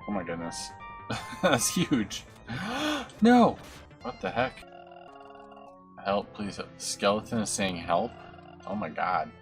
Oh my goodness. That's huge. No! What the heck? Help, please. The skeleton is saying help? Oh my god.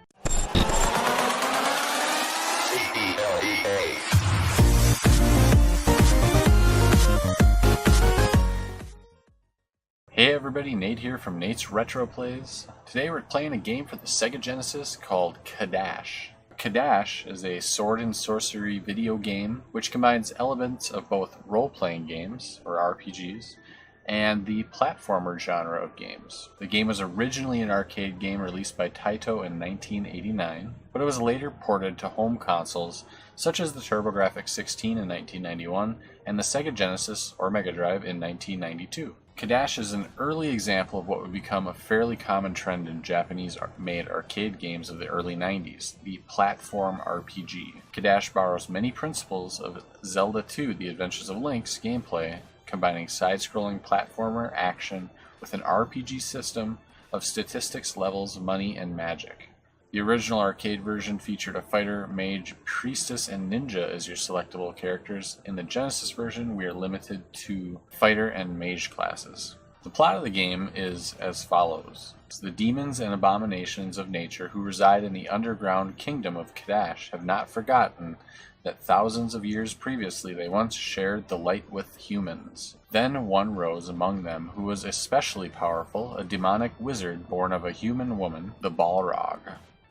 Hey everybody, Nate here from Nate's RetroPlays. Today we're playing a game for the Sega Genesis called Cadash. Cadash is a sword and sorcery video game which combines elements of both role-playing games, or RPGs, and the platformer genre of games. The game was originally an arcade game released by Taito in 1989, but it was later ported to home consoles such as the TurboGrafx-16 in 1991 and the Sega Genesis or Mega Drive in 1992. Cadash is an early example of what would become a fairly common trend in Japanese-made arcade games of the early 90s, the platform RPG. Cadash borrows many principles of Zelda 2: The Adventures of Link's gameplay, combining side-scrolling platformer action with an RPG system of statistics, levels, money, and magic. The original arcade version featured a fighter, mage, priestess, and ninja as your selectable characters. In the Genesis version, we are limited to fighter and mage classes. The plot of the game is as follows. The demons and abominations of nature who reside in the underground kingdom of Cadash have not forgotten that thousands of years previously they once shared the light with humans. Then one rose among them who was especially powerful, a demonic wizard born of a human woman, the Balrog.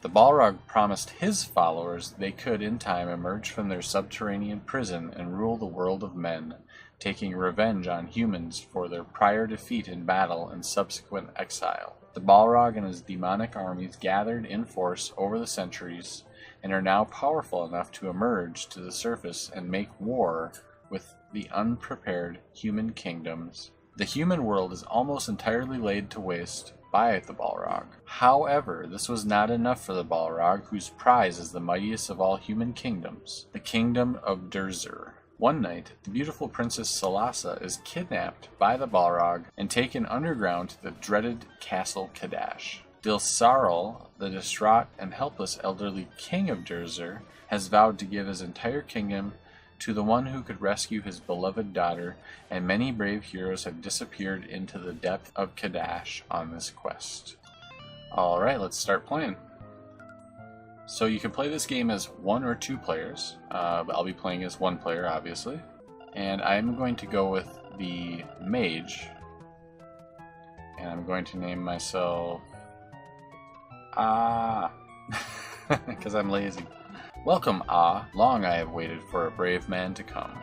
The Balrog promised his followers they could in time emerge from their subterranean prison and rule the world of men, taking revenge on humans for their prior defeat in battle and subsequent exile. The Balrog and his demonic armies gathered in force over the centuries and are now powerful enough to emerge to the surface and make war with the unprepared human kingdoms. The human world is almost entirely laid to waste by the Balrog. However, this was not enough for the Balrog, whose prize is the mightiest of all human kingdoms, the kingdom of Durzur. One night, the beautiful Princess Salasa is kidnapped by the Balrog and taken underground to the dreaded Castle Cadash. Dilsaril, the distraught and helpless elderly king of Durzur, has vowed to give his entire kingdom to the one who could rescue his beloved daughter, and many brave heroes have disappeared into the depth of Cadash on this quest. Alright, let's start playing. So you can play this game as 1 or 2 players. I'll be playing as 1 player, obviously. And I'm going to go with the mage. And I'm going to name myself... because I'm lazy. Welcome, long I have waited for a brave man to come.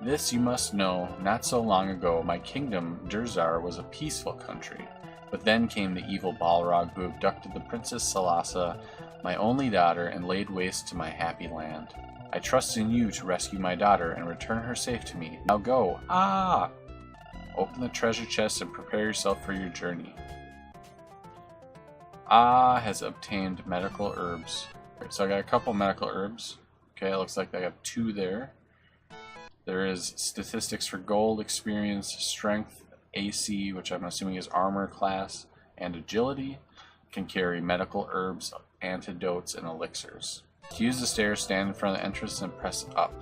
This you must know, not so long ago my kingdom, Durzur, was a peaceful country. But then came the evil Balrog who abducted the Princess Salasa, my only daughter, and laid waste to my happy land. I trust in you to rescue my daughter and return her safe to me. Now go, Open the treasure chest and prepare yourself for your journey. Has obtained medical herbs. So I got a couple medical herbs. Okay, it looks like I got 2 there. There is statistics for gold, experience, strength, AC, which I'm assuming is armor class, and agility. Can carry medical herbs, antidotes, and elixirs. To use the stairs, stand in front of the entrance and press up.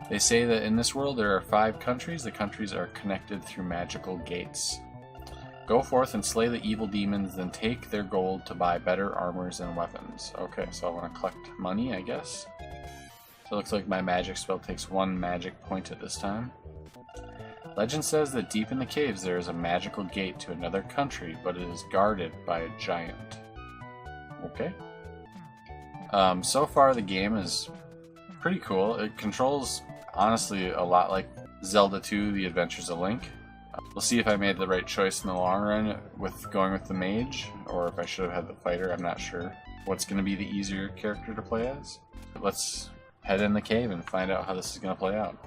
They say that in this world there are 5 countries. The countries are connected through magical gates. Go forth and slay the evil demons, then take their gold to buy better armors and weapons. Okay, so I want to collect money, I guess. So it looks like my magic spell takes 1 magic point at this time. Legend says that deep in the caves there is a magical gate to another country, but it is guarded by a giant. Okay. So far the game is pretty cool. It controls, honestly, a lot like Zelda 2: The Adventures of Link. We'll see if I made the right choice in the long run with going with the mage, or if I should have had the fighter. I'm not sure what's going to be the easier character to play as. But let's head in the cave and find out how this is going to play out.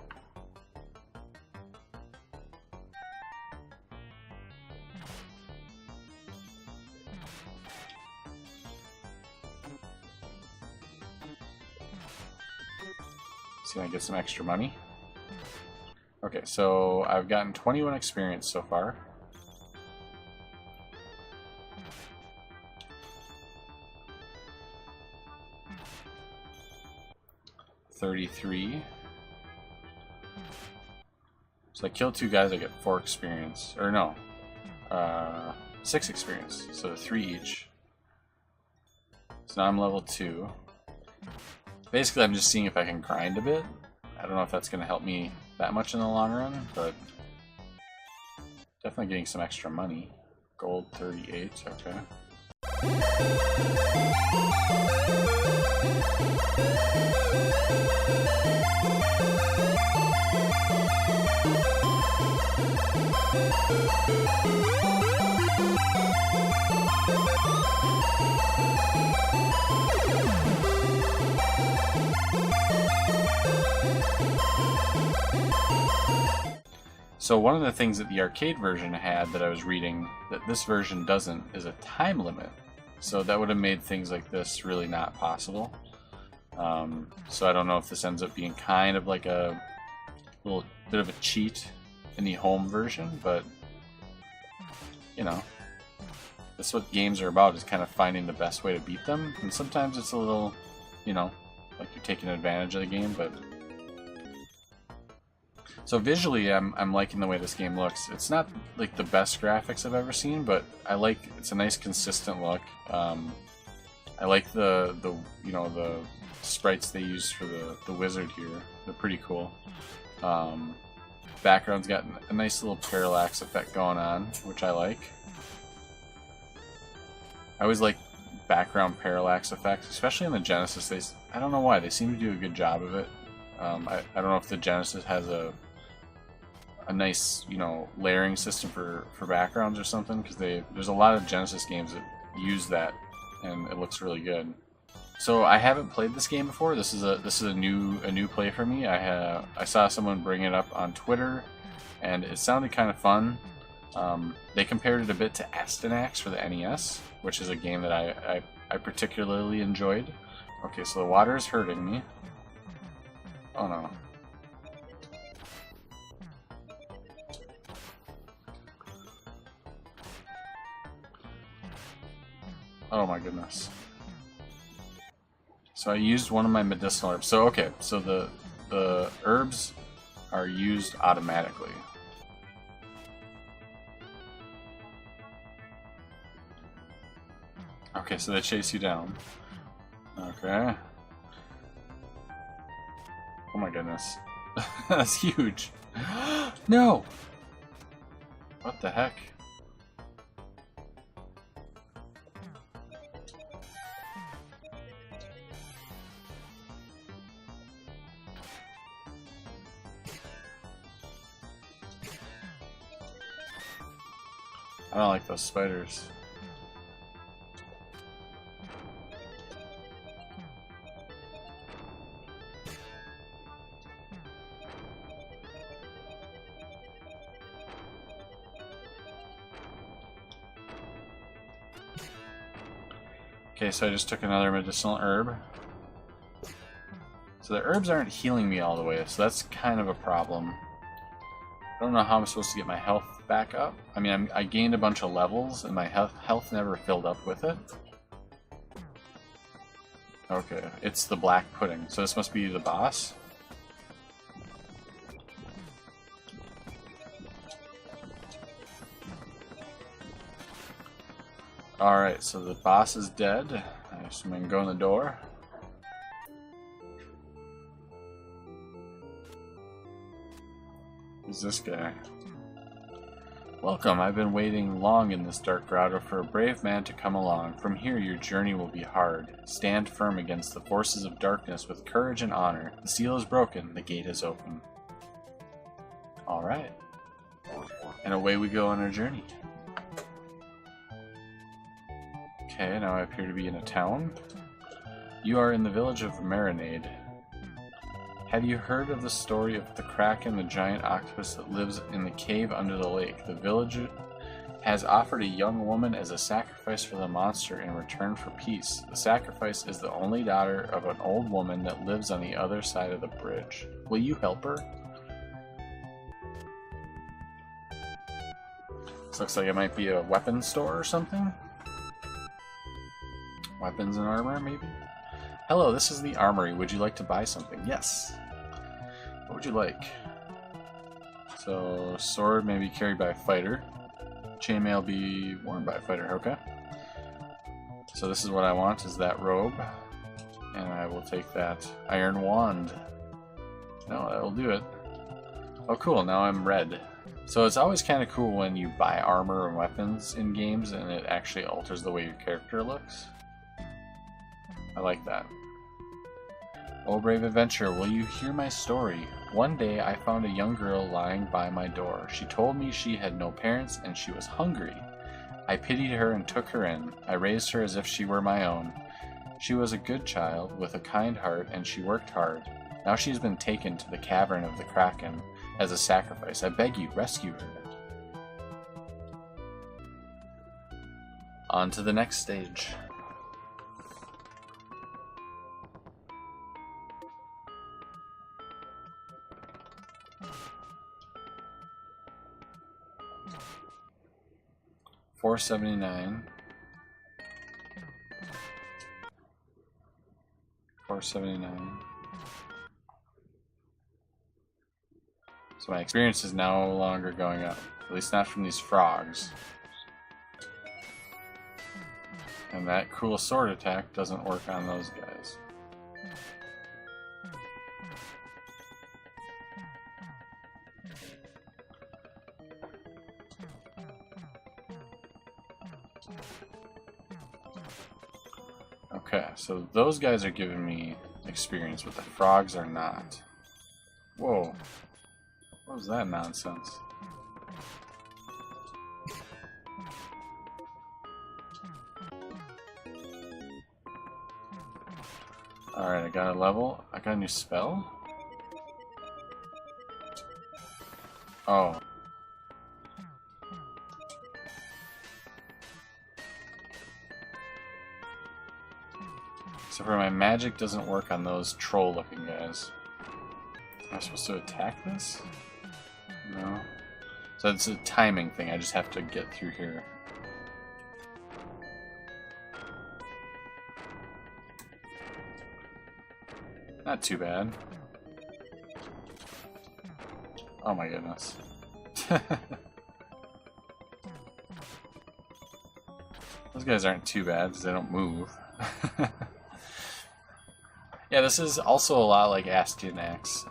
See if I can get some extra money. Okay, so I've gotten 21 experience so far. 33. So I kill 2 guys, I get 4 experience. Or no, 6 experience. So 3 each. So now I'm level 2. Basically, I'm just seeing if I can grind a bit. I don't know if that's going to help me that much in the long run, but definitely getting some extra money. Gold 38, okay. So one of the things that the arcade version had that I was reading that this version doesn't is a time limit. So that would have made things like this really not possible. So I don't know if this ends up being kind of like a little bit of a cheat in the home version, but you know, that's what games are about, is kind of finding the best way to beat them. And sometimes it's a little, you know, like you're taking advantage of the game, but so visually, I'm liking the way this game looks. It's not like the best graphics I've ever seen, but it's a nice consistent look. I like the you know, the sprites they used for the wizard here. They're pretty cool. Background's got a nice little parallax effect going on, which I like. I always like background parallax effects, especially in the Genesis. I don't know why, they seem to do a good job of it. I don't know if the Genesis has a nice, you know, layering system for backgrounds or something, because there's a lot of Genesis games that use that, and it looks really good. So I haven't played this game before. This is a new play for me. I saw someone bring it up on Twitter, and it sounded kind of fun. They compared it a bit to Astyanax for the NES, which is a game that I particularly enjoyed. Okay, so the water is hurting me. Oh no. Oh my goodness. So I used one of my medicinal herbs. So okay, so the herbs are used automatically. Okay, so they chase you down. Okay. Oh my goodness. That's huge. No! What the heck? I don't like those spiders. Okay, so I just took another medicinal herb. So the herbs aren't healing me all the way, so that's kind of a problem. I don't know how I'm supposed to get my health back up. I mean, I gained a bunch of levels, and my health never filled up with it. Okay, it's the black pudding, so this must be the boss. Alright, so the boss is dead. I assume I can go in the door. Who's this guy? Welcome, I've been waiting long in this dark grotto for a brave man to come along. From here your journey will be hard. Stand firm against the forces of darkness with courage and honor. The seal is broken, the gate is open. Alright. And away we go on our journey. Okay, now I appear to be in a town. You are in the village of Marinade. Have you heard of the story of the Kraken, the giant octopus that lives in the cave under the lake? The village has offered a young woman as a sacrifice for the monster in return for peace. The sacrifice is the only daughter of an old woman that lives on the other side of the bridge. Will you help her? This looks like it might be a weapons store or something. Weapons and armor, maybe? Hello, this is the armory. Would you like to buy something? Yes. What would you like? So, sword may be carried by a fighter. Chainmail be worn by a fighter. Okay. So this is what I want, is that robe. And I will take that iron wand. No, that will do it. Oh cool, now I'm red. So it's always kind of cool when you buy armor and weapons in games and it actually alters the way your character looks. I like that. Oh brave adventurer, will you hear my story? One day I found a young girl lying by my door. She told me she had no parents and she was hungry. I pitied her and took her in. I raised her as if she were my own. She was a good child with a kind heart and she worked hard. Now she has been taken to the cavern of the Kraken as a sacrifice. I beg you, rescue her. On to the next stage. $4.79. $4.79. So my experience is no longer going up. At least not from these frogs. And that cool sword attack doesn't work on those guys. Okay, so those guys are giving me experience, but the frogs are not. Whoa. What was that nonsense? Alright, I got a level. I got a new spell? Oh. So for my magic doesn't work on those troll looking guys. Am I supposed to attack this? No. So it's a timing thing, I just have to get through here. Not too bad. Oh my goodness. Those guys aren't too bad because they don't move. Yeah, this is also a lot like Astyanax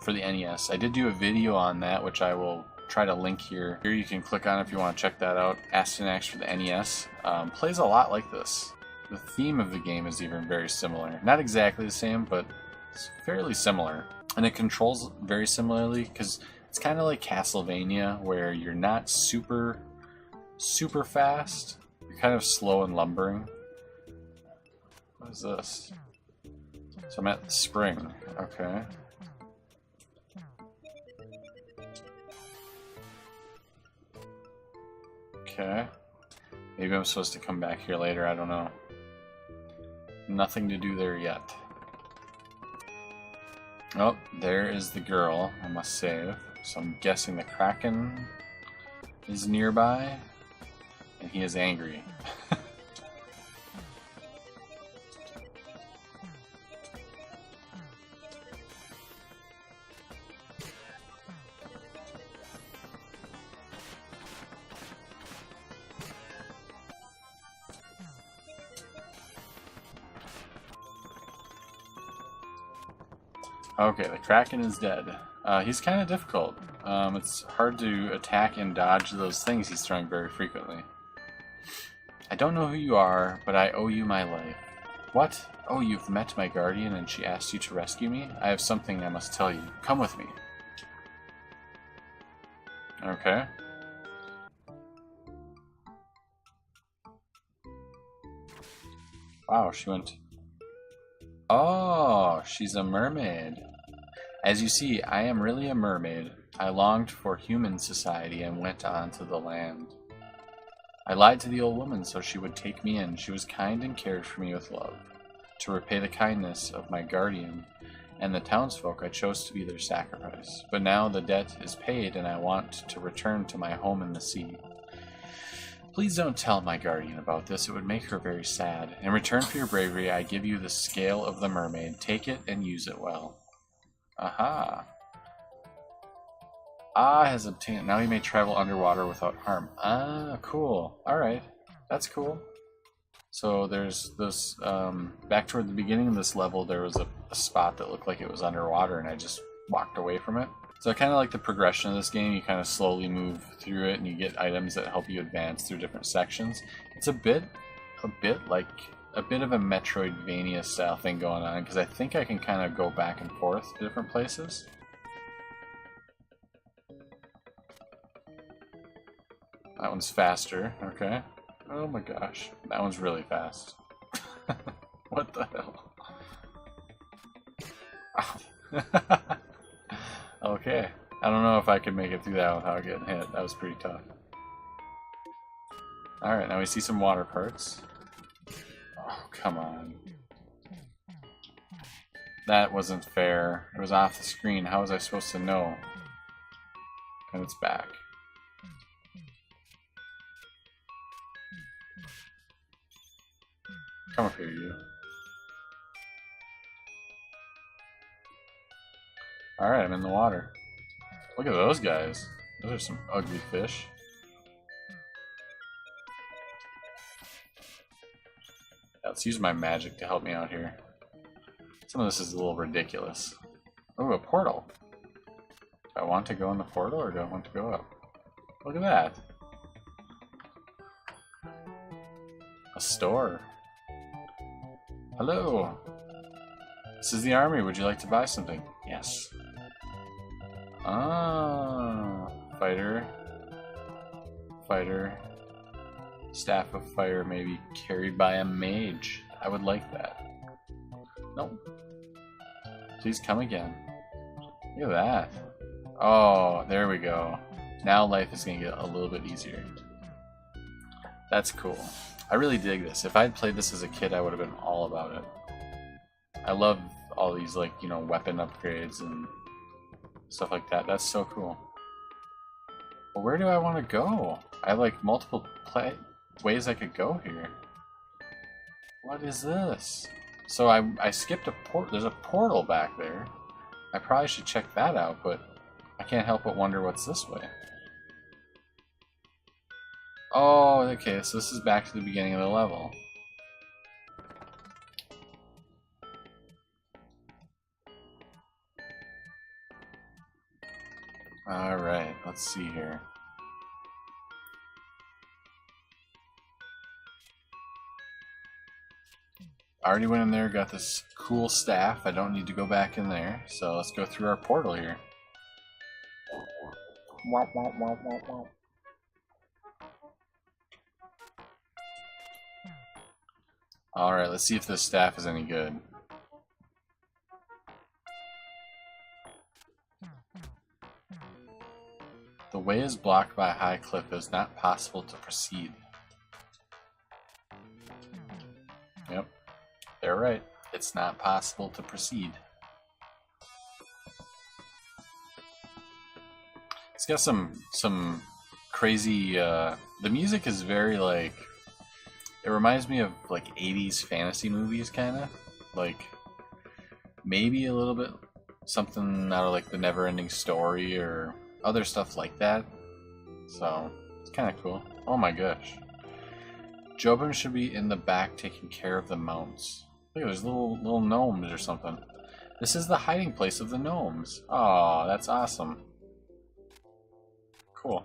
for the NES. I did do a video on that, which I will try to link here. Here you can click on it if you want to check that out. Astyanax for the NES plays a lot like this. The theme of the game is even very similar. Not exactly the same, but it's fairly similar. And it controls very similarly because it's kind of like Castlevania, where you're not super fast. You're kind of slow and lumbering. What is this? So I'm at the spring. Okay. Okay. Maybe I'm supposed to come back here later, I don't know. Nothing to do there yet. Oh, there is the girl I must save. So I'm guessing the Kraken is nearby, and he is angry. Okay, the Kraken is dead. He's kind of difficult. It's hard to attack and dodge those things he's throwing very frequently. I don't know who you are, but I owe you my life. What? Oh, you've met my guardian and she asked you to rescue me? I have something I must tell you. Come with me. Okay. Wow, she went... Oh, she's a mermaid. As you see, I am really a mermaid. I longed for human society and went on to the land. I lied to the old woman so she would take me in. She was kind and cared for me with love. To repay the kindness of my guardian and the townsfolk, I chose to be their sacrifice. But now the debt is paid and I want to return to my home in the sea. Please don't tell my guardian about this, it would make her very sad. In return for your bravery, I give you the scale of the mermaid. Take it and use it well. Aha. Ah has obtained. Now he may travel underwater without harm. Ah, cool. Alright. That's cool. So there's this, back toward the beginning of this level, there was a spot that looked like it was underwater, and I just walked away from it. So I kind of like the progression of this game. You kind of slowly move through it, and you get items that help you advance through different sections. It's a bit like a bit of a Metroidvania style thing going on, because I think I can kind of go back and forth to different places. That one's faster, okay. Oh my gosh, that one's really fast. What the hell? Okay, I don't know if I could make it through that without getting hit. That was pretty tough. Alright, now we see some water parts. Oh, come on. That wasn't fair. It was off the screen. How was I supposed to know? And it's back. Come up here, you. Alright, I'm in the water. Look at those guys. Those are some ugly fish. Yeah, let's use my magic to help me out here. Some of this is a little ridiculous. Oh, a portal. Do I want to go in the portal or do I want to go up? Look at that. A store. Hello. This is the army. Would you like to buy something? Yes. Ah, fighter. Fighter. Staff of fire may be carried by a mage. I would like that. Nope. Please come again. Look at that. Oh, there we go. Now life is going to get a little bit easier. That's cool. I really dig this. If I'd played this as a kid, I would have been all about it. I love all these, like, you know, weapon upgrades and stuff like that. That's so cool. Well, where do I want to go? I have, like, multiple ways I could go here. What is this? So I skipped a port. There's a portal back there. I probably should check that out, but I can't help but wonder what's this way. Oh, okay, so this is back to the beginning of the level. Alright, let's see here. I already went in there, got this cool staff. I don't need to go back in there, so let's go through our portal here. Alright, let's see if this staff is any good. The way is blocked by a high cliff. It is not possible to proceed. Yep, they're right. It's not possible to proceed. It's got some crazy, the music is very, like, it reminds me of, like, 80s fantasy movies, kind of. Like, maybe a little bit something out of, like, The Never-Ending Story or other stuff like that. So, it's kind of cool. Oh my gosh. Jobim should be in the back taking care of the mounts. Look, there's little gnomes or something. This is the hiding place of the gnomes. Oh, that's awesome. Cool.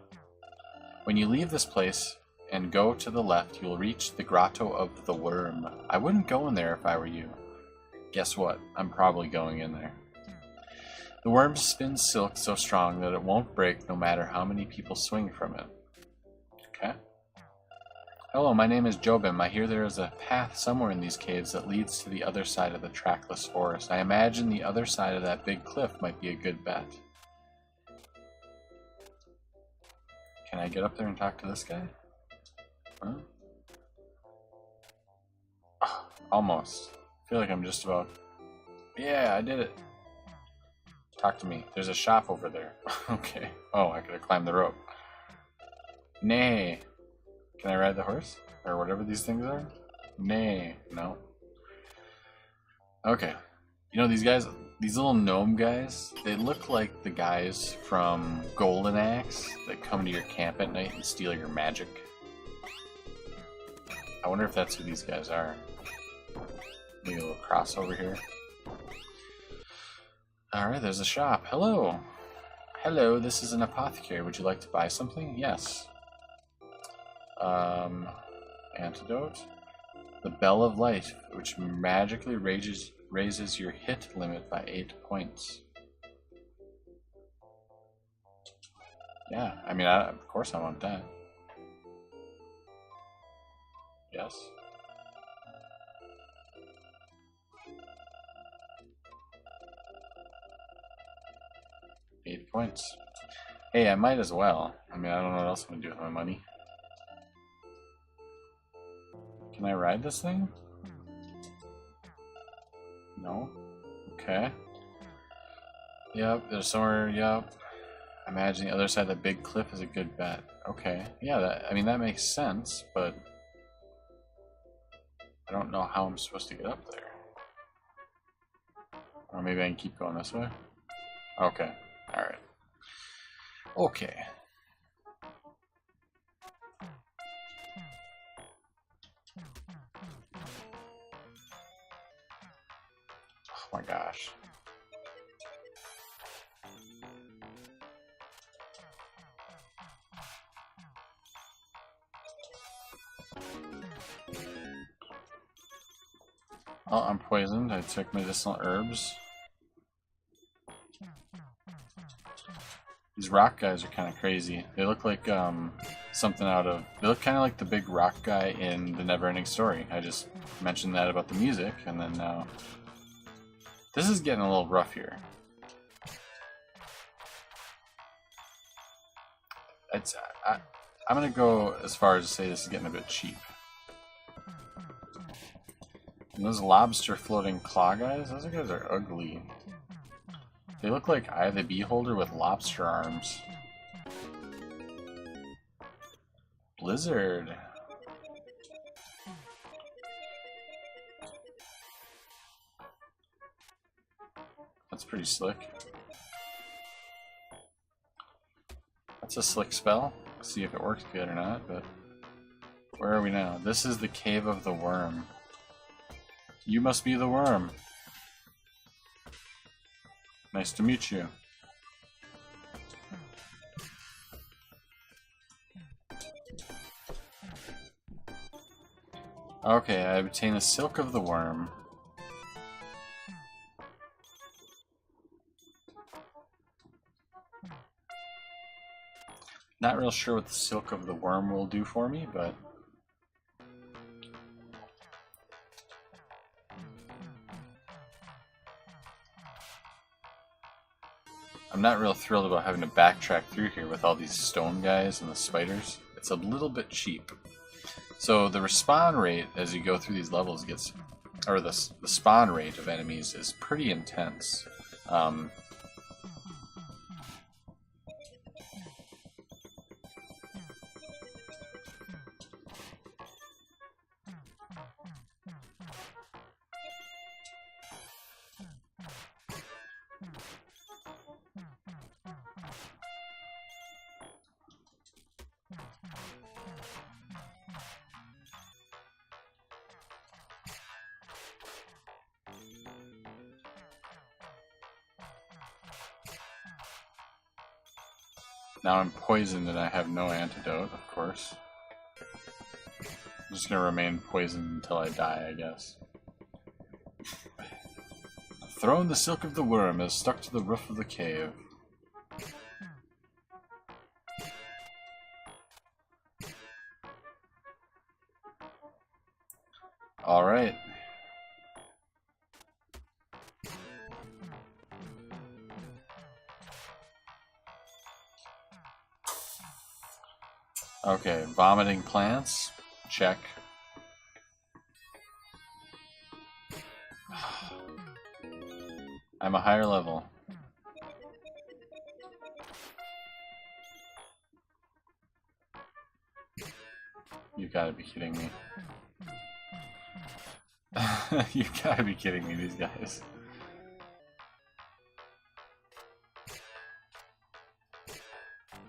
When you leave this place and go to the left, you'll reach the Grotto of the Worm. I wouldn't go in there if I were you. Guess what? I'm probably going in there. The worm spins silk so strong that it won't break no matter how many people swing from it. Okay. Hello, my name is Jobim. I hear there is a path somewhere in these caves that leads to the other side of the trackless forest. I imagine the other side of that big cliff might be a good bet. Can I get up there and talk to this guy? Huh? Oh, almost. I feel like I'm just about... Yeah, I did it. Talk to me. There's a shop over there. Okay. Oh, I could have climbed the rope. Nay. Can I ride the horse? Or whatever these things are? Nay. No. Okay. You know these guys, these little gnome guys, they look like the guys from Golden Axe that come to your camp at night and steal your magic. I wonder if that's who these guys are. Maybe a little crossover here. Alright, there's a shop. Hello! Hello, this is an apothecary. Would you like to buy something? Yes. Antidote. The Bell of Light, which magically raises your hit limit by 8 points. Yeah, I mean, of course I want that. Yes. $8 points. Hey, I might as well. I mean, I don't know what else I'm gonna do with my money. Can I ride this thing? No? Okay. Yep, there's somewhere, yep. I imagine the other side of the big cliff is a good bet. Okay. Yeah, I mean, that makes sense, but I don't know how I'm supposed to get up there. Or maybe I can keep going this way? Okay. Alright. Okay. Oh my gosh. Oh, I'm poisoned. I took medicinal herbs. These rock guys are kind of crazy. They look like something out of... They look kind of like the big rock guy in The Neverending Story. I just mentioned that about the music, and then now... This is getting a little rough here. I'm going to go as far as to say this is getting a bit cheap. And those lobster floating claw guys, those guys are ugly. They look like Eye of the Beholder with lobster arms. Blizzard. That's pretty slick. That's a slick spell. See if it works good or not, but... Where are we now? This is the Cave of the Worm. You must be the worm. Nice to meet you. Okay, I obtain the Silk of the Worm. Not real sure what the Silk of the Worm will do for me, but... I'm not real thrilled about having to backtrack through here with all these stone guys and the spiders. It's a little bit cheap. So the respawn rate as you go through these levels gets... Or the spawn rate of enemies is pretty intense. Now I'm poisoned and I have no antidote, of course. I'm just gonna remain poisoned until I die, I guess. Throne the Silk of the Worm is stuck to the roof of the cave. Alright. Okay, vomiting plants. Check. I'm a higher level. You gotta be kidding me. You gotta be kidding me, these guys.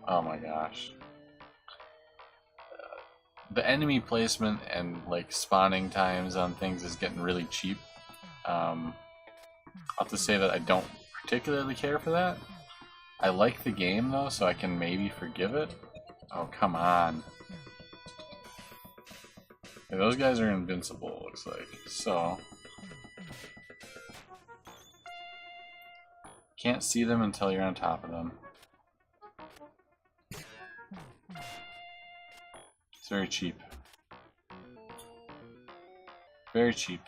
Oh my gosh. The enemy placement and like spawning times on things is getting really cheap. I'll have to say that I don't particularly care for that. I like the game though, so I can maybe forgive it. Oh, come on. Yeah, those guys are invincible, looks like. So can't see them until you're on top of them. It's very cheap. Very cheap.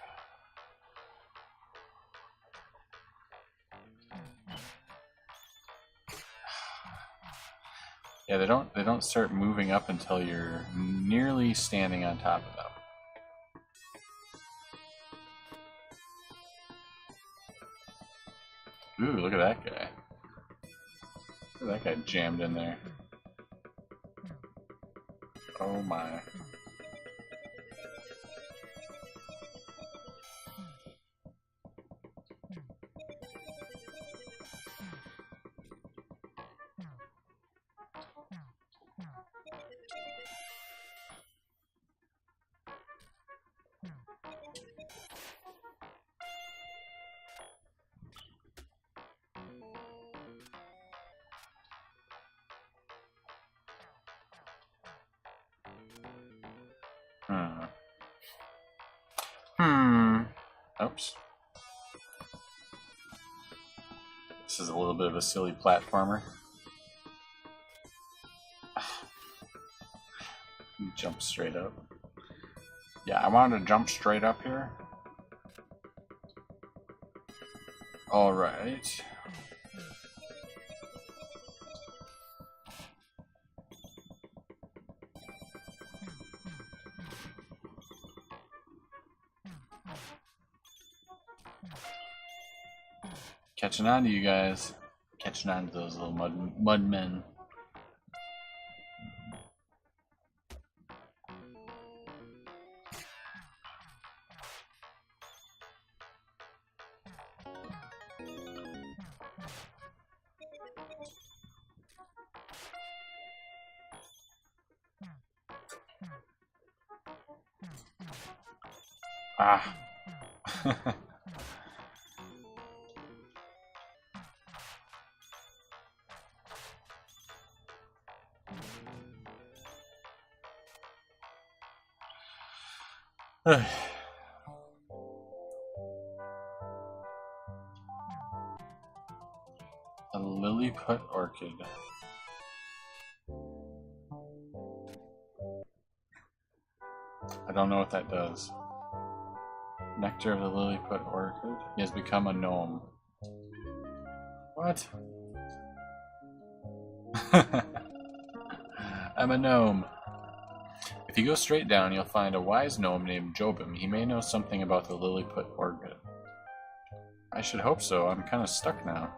Yeah, they don't start moving up until you're nearly standing on top of them. Ooh, look at that guy. Look at that guy jammed in there. Oh my. Oops. This is a little bit of a silly platformer. Jump straight up. Yeah, I wanted to jump straight up here. Alright. Catching on to you guys. Catching on to those little mud men. Ah. A Lilliput orchid. I don't know what that does. Nectar of the Lilliput orchid. He has become a gnome. What? I'm a gnome. If you go straight down, you'll find a wise gnome named Jobim. He may know something about the Lilliput orchid. I should hope so. I'm kind of stuck now.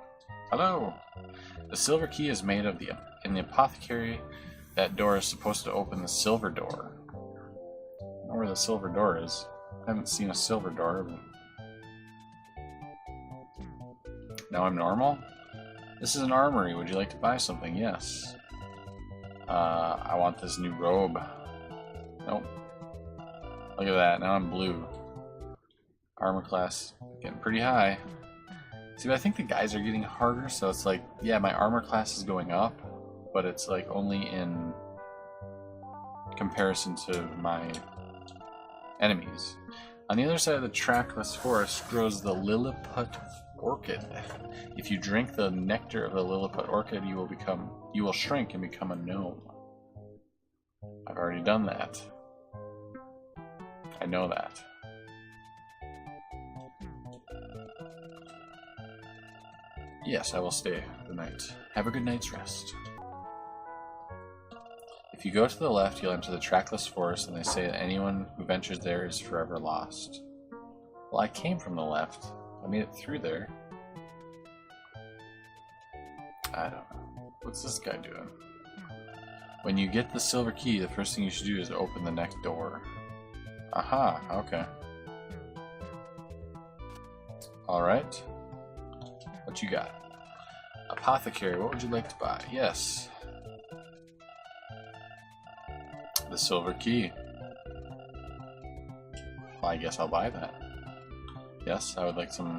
Hello! The silver key is made of in the apothecary. That door is supposed to open the silver door. I don't know where the silver door is. I haven't seen a silver door. Now I'm normal? This is an armory. Would you like to buy something? Yes. I want this new robe. Nope. Look at that. Now I'm blue. Armor class getting pretty high. See, but I think the guys are getting harder, so it's like, yeah, my armor class is going up, but it's like only in comparison to my enemies. On the other side of the trackless forest grows the Lilliput orchid. If you drink the nectar of the Lilliput orchid, you will shrink and become a gnome. I've already done that. I know that. Yes, I will stay the night. Have a good night's rest. If you go to the left, you'll enter the trackless forest, and they say that anyone who ventures there is forever lost. Well, I came from the left. I made it through there. I don't know. What's this guy doing? When you get the silver key, the first thing you should do is open the next door. Aha, okay. Alright. What you got? Apothecary, what would you like to buy? Yes. The silver key. Well, I guess I'll buy that. Yes, I would like some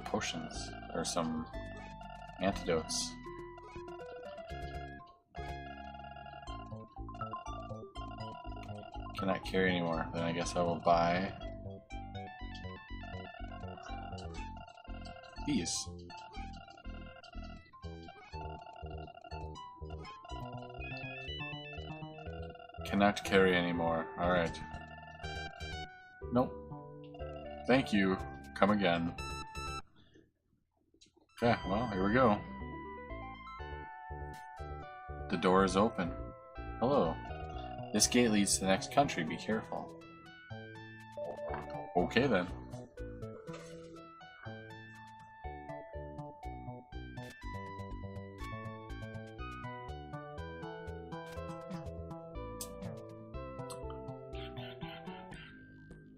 potions, or some antidotes. Cannot carry anymore. Then I guess I will buy these. Cannot carry anymore. Alright. Nope. Thank you. Come again. Okay, well, here we go. The door is open. Hello. This gate leads to the next country. Be careful. Okay then.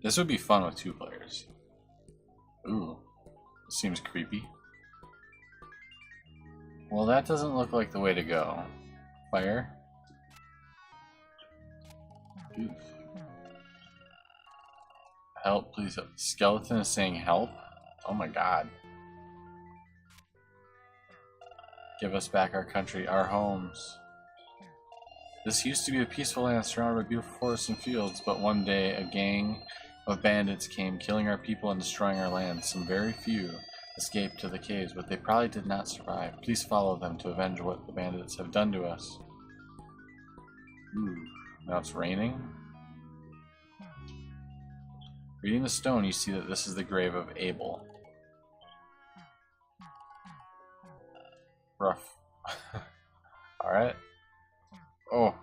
This would be fun with 2 players. Ooh, seems creepy. Well, that doesn't look like the way to go. Fire? Oof. Help, please. Skeleton is saying help? Oh my god. Give us back our country, our homes. This used to be a peaceful land surrounded by beautiful forests and fields, but one day a gang of bandits came, killing our people and destroying our land. Some very few escaped to the caves, but they probably did not survive. Please follow them to avenge what the bandits have done to us. Ooh, now it's raining. Reading the stone, you see that this is the grave of Abel. Rough. Alright. Oh.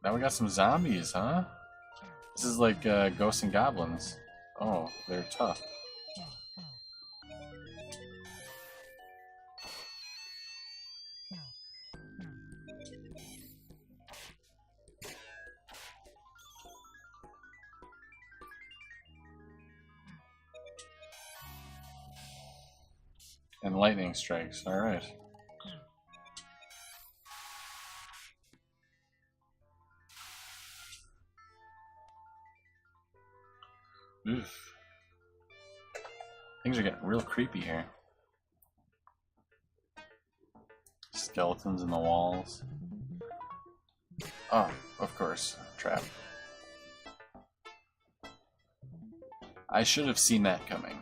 Now we got some zombies, huh? This is like ghosts and goblins. Oh, they're tough. And lightning strikes, alright. Oof. Things are getting real creepy here. Skeletons in the walls. Oh, of course. Trap. I should have seen that coming.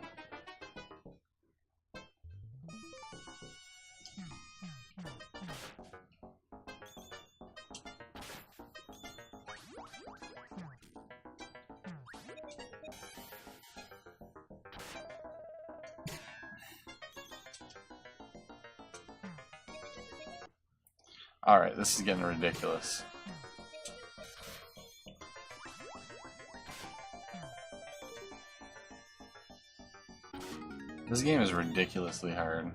Alright, this is getting ridiculous. This game is ridiculously hard.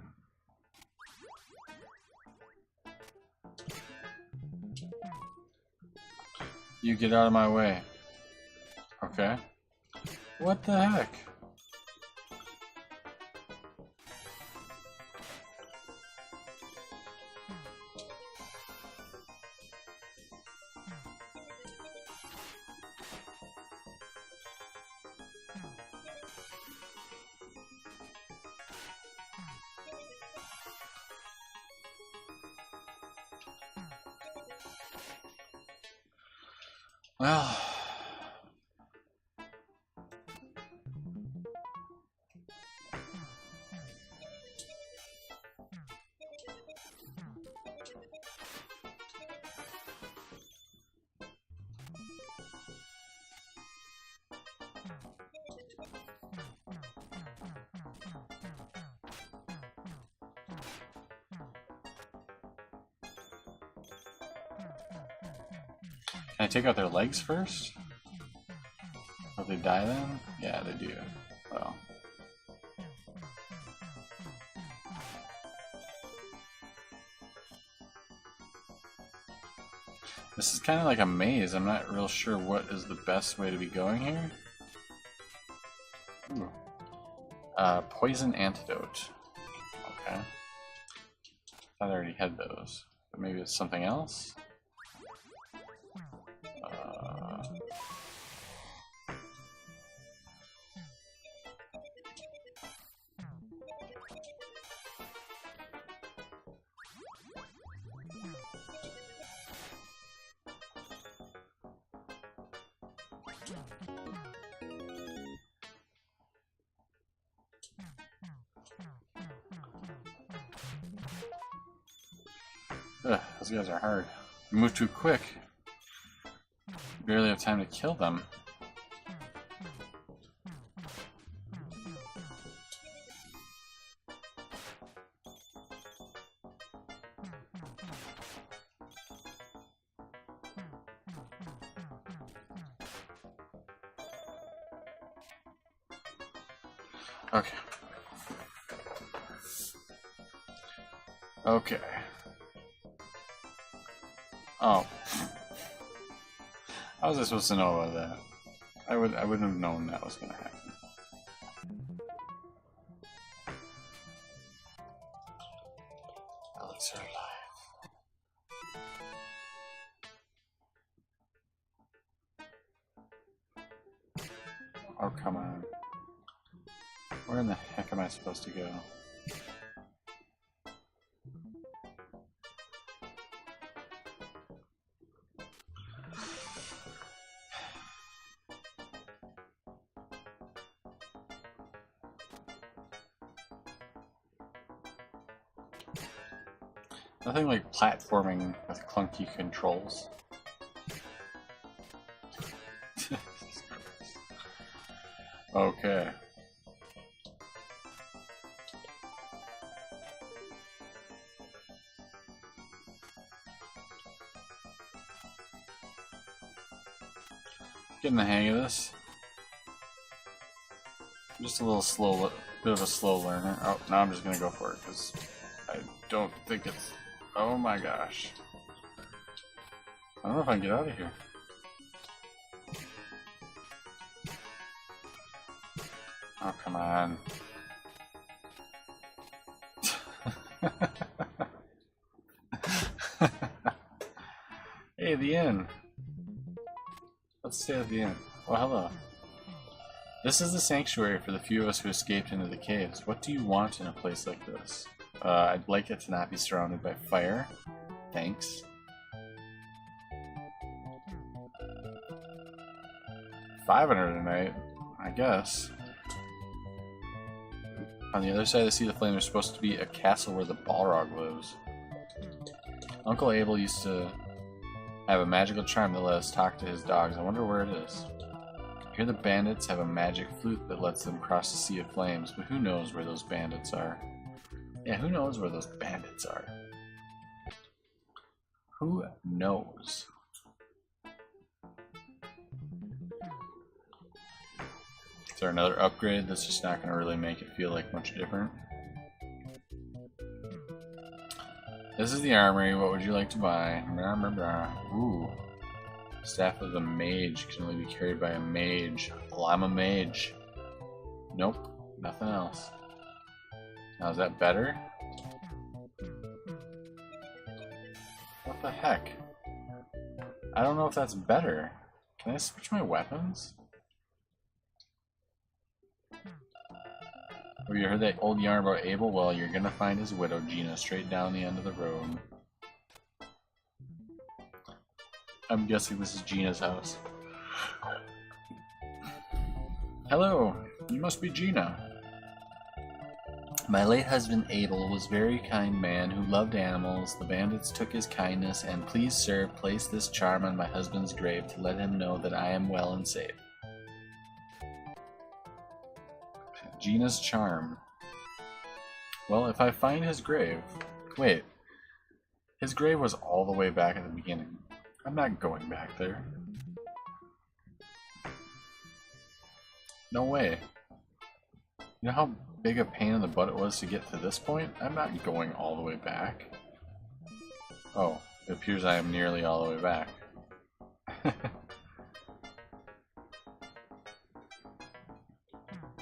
You get out of my way. Okay. What the heck? Well, can I take out their legs first? Will they die then? Yeah, they do. Well. This is kind of like a maze. I'm not real sure what is the best way to be going here. Ooh. Poison antidote. Okay. I already had those. But maybe it's something else? Ugh, those guys are hard. You move too quick. You barely have time to kill them. Okay. Okay. Oh. How was I supposed to know about that? I wouldn't have known that was gonna happen. Elixir alive. Oh, come on. Where in the heck am I supposed to go? Nothing like platforming with clunky controls. Okay. Getting the hang of this. I'm just a little slow, bit of a slow learner. Oh, now I'm just gonna go for it because I don't think it's. Oh my gosh. I don't know if I can get out of here. Oh, come on. Hey, the inn. Let's stay at the inn. Oh, hello. This is the sanctuary for the few of us who escaped into the caves. What do you want in a place like this? I'd like it to not be surrounded by fire. Thanks. $500 a night, I guess. On the other side of the Sea of the Flame, there's supposed to be a castle where the Balrog lives. Uncle Abel used to have a magical charm that let us talk to his dogs. I wonder where it is. I hear the bandits have a magic flute that lets them cross the Sea of Flames, but who knows where those bandits are? Yeah, who knows where those bandits are? Who knows? Is there another upgrade that's just not going to really make it feel like much different? This is the armory. What would you like to buy? Blah, blah, blah. Ooh. Staff of the Mage can only be carried by a mage. Well, I'm a mage. Nope. Nothing else. Now, is that better? What the heck? I don't know if that's better. Can I switch my weapons? Oh, you heard that old yarn about Abel? Well, you're gonna find his widow, Gina, straight down the end of the road. I'm guessing this is Gina's house. Hello, you must be Gina. My late husband Abel was a very kind man who loved animals. The bandits took his kindness, and please, sir, place this charm on my husband's grave to let him know that I am well and safe. Gina's charm. Well, if I find his grave... Wait. His grave was all the way back at the beginning. I'm not going back there. No way. You know how big a pain in the butt it was to get to this point? I'm not going all the way back. Oh, It appears I am nearly all the way back.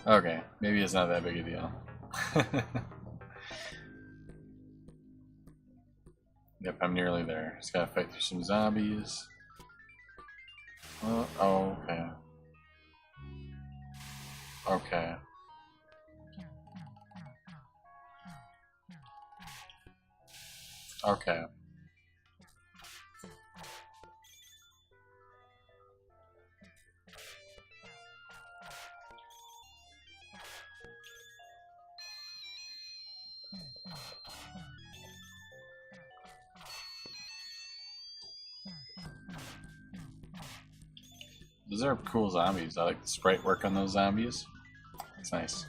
Okay, maybe it's not that big a deal. Yep, I'm nearly there. Just gotta fight through some zombies. Oh, okay. Okay. Okay. Those are cool zombies. I like the sprite work on those zombies. It's nice.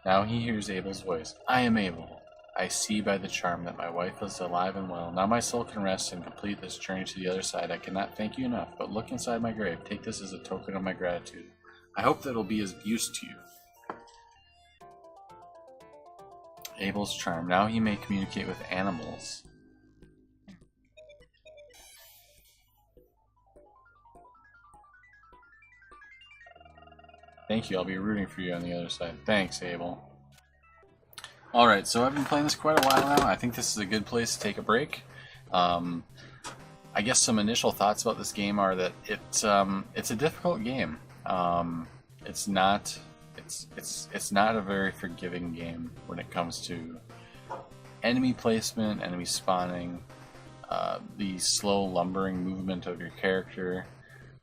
Now he hears Abel's voice. I am Abel. I see by the charm that my wife is alive and well. Now my soul can rest and complete this journey to the other side. I cannot thank you enough, but look inside my grave. Take this as a token of my gratitude. I hope that it'll be of use to you. Abel's charm. Now he may communicate with animals. Thank you, I'll be rooting for you on the other side. Thanks, Abel. Alright, so I've been playing this quite a while now. I think this is a good place to take a break. I guess some initial thoughts about this game are that it's a difficult game. It's not a very forgiving game when it comes to enemy placement, enemy spawning, the slow lumbering movement of your character,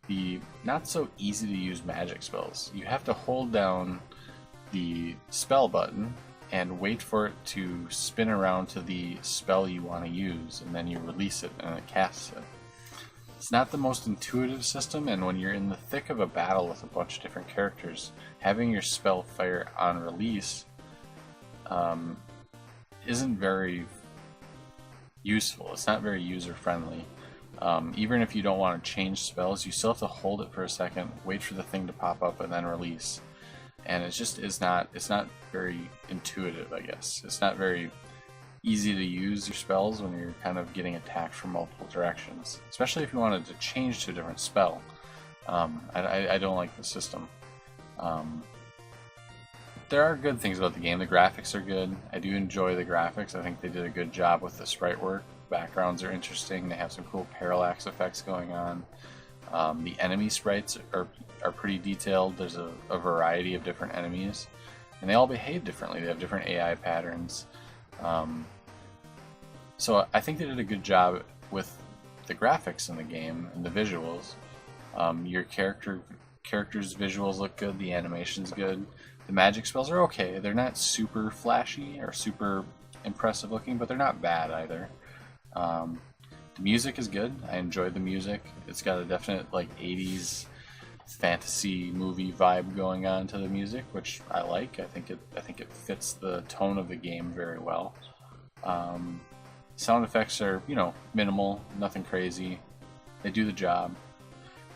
the not so easy to use magic spells. You have to hold down the spell button and wait for it to spin around to the spell you want to use, and then you release it and it casts it. It's not the most intuitive system, and when you're in the thick of a battle with a bunch of different characters, having your spell fire on release isn't very useful. It's not very user-friendly. Even if you don't want to change spells, you still have to hold it for a second, wait for the thing to pop up, and then release. And it's not very intuitive, I guess. It's not very easy to use your spells when you're kind of getting attacked from multiple directions, especially if you wanted to change to a different spell. I don't like the system. There are good things about the game. The graphics are good. I do enjoy the graphics. I think they did a good job with the sprite work. Backgrounds are interesting. They have some cool parallax effects going on. The enemy sprites are pretty detailed. There's a variety of different enemies, and they all behave differently. They have different AI patterns. So I think they did a good job with the graphics in the game and the visuals. Your character's visuals look good. The animation's good. The magic spells are okay. They're not super flashy or super impressive looking, but they're not bad either. The music is good. I enjoyed the music. It's got a definite like 80s fantasy movie vibe going on to the music, which I like. I think it fits the tone of the game very well. Sound effects are, minimal, nothing crazy. They do the job.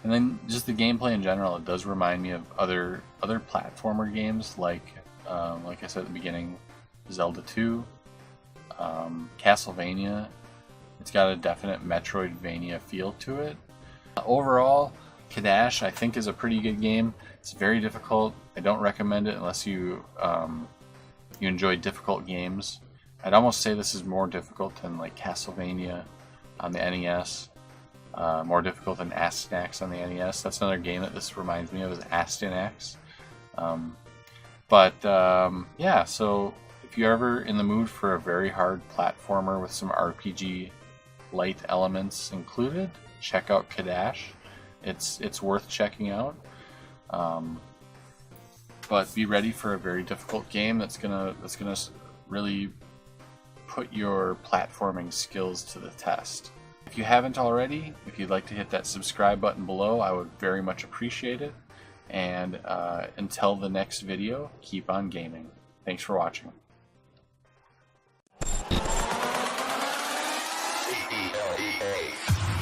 And then just the gameplay in general, it does remind me of other platformer games like I said at the beginning, Zelda 2, Castlevania. It's got a definite Metroidvania feel to it. Overall, Cadash I think is a pretty good game. It's very difficult. I don't recommend it unless you enjoy difficult games. I'd almost say this is more difficult than like Castlevania on the NES. More difficult than Astyanax on the NES. That's another game that this reminds me of, is Astyanax. Yeah, so if you're ever in the mood for a very hard platformer with some RPG light elements included, check out Cadash. It's worth checking out. But be ready for a very difficult game that's gonna really put your platforming skills to the test. If you haven't already, if you'd like to hit that subscribe button below, I would very much appreciate it. And until the next video, keep on gaming. Thanks for watching. CELEA.